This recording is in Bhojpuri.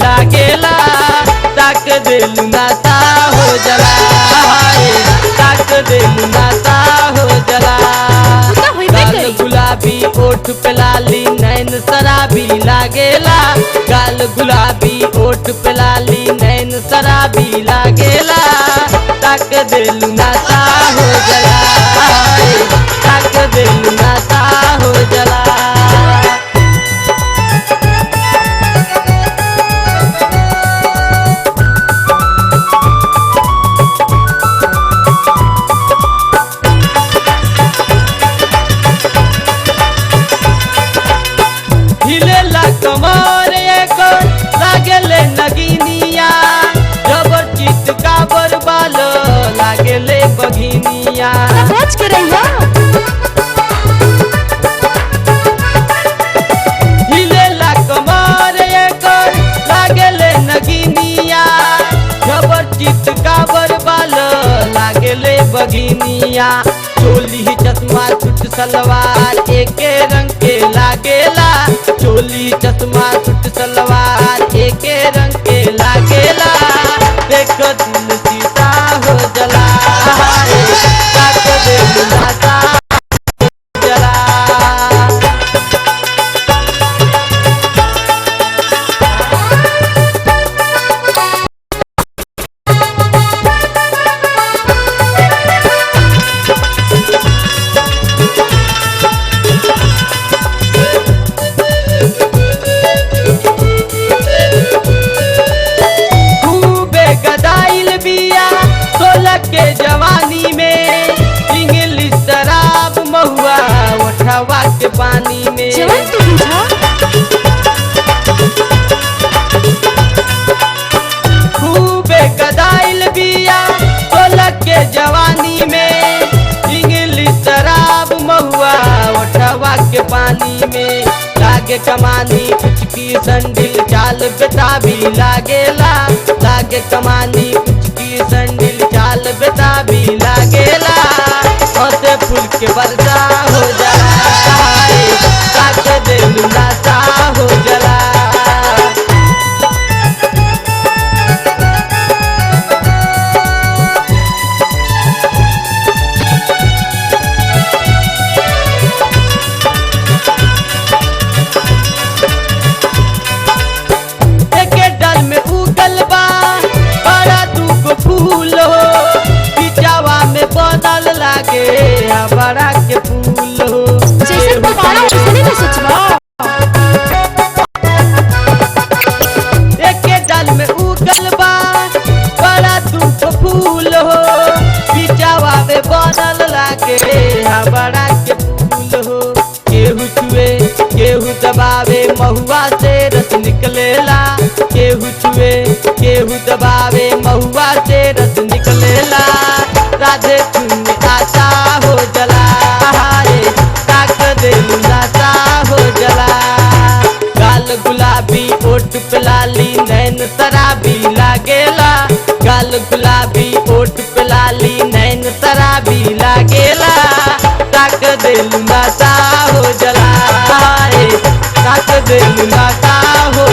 लागेला ताक दिल नाता हो जला ताक दिल नाता हो जला गाल गुलाबी ओठ पे लाली नैन शराबी लागेला गाल गुलाबी ओठ पे लाली नैन शराबी लागेला ताक दिल नाता हो जला ताक दिल नाता हो जला कमर एक लागेले नगिनिया जबर चित काबर बाल लागेले बघिनिया बच के रहिया हिलेला कमर एक लागेले नगिनिया जबर चित काबर बाल लागेले बघिनिया चोली चश्मा सूट सलवार एके रंग के लागेला चोली चश्मा सूट सलवार एके रंग के लागेला देख दिल सीता हो जला ताक दिल नाता जला के जवानी में इंग्लिश शराब महुआ उठावा के पानी में खूबे गदाइल बिया सोलह के जवानी में इंग्लिश शराब महुआ उठावा के पानी में लागे कमानी कुचकी संडिल चाल बेटा भी लागेला लागे कमानी कुचकी संडिल चाल बेटा भी लागेला होते फूल के वर्षा हो जला ताक दिल नाता हो जला लागे बड़ा के फूल हो जैसे पवाड़ा उसने तो सोचवा एक डाल में उगल बा बड़ा धूप फूल हो पिचावा में बनल लागे बड़ा के फूल हो केहू छुए केहू दबावे महुआ से रस निकलेला केहू छुए केहू दबावे महुआ से रस निकलेला राधे चुन्नी आशा हो जला ताक दिल नाता हो जला गाल गुलाबी ओठ पे लाली नैन शराबी लागेला गाल गुलाबी ओठ पे लाली नैन शराबी लागेला ताक दिल नाता हो जला ताक दिल नाता हो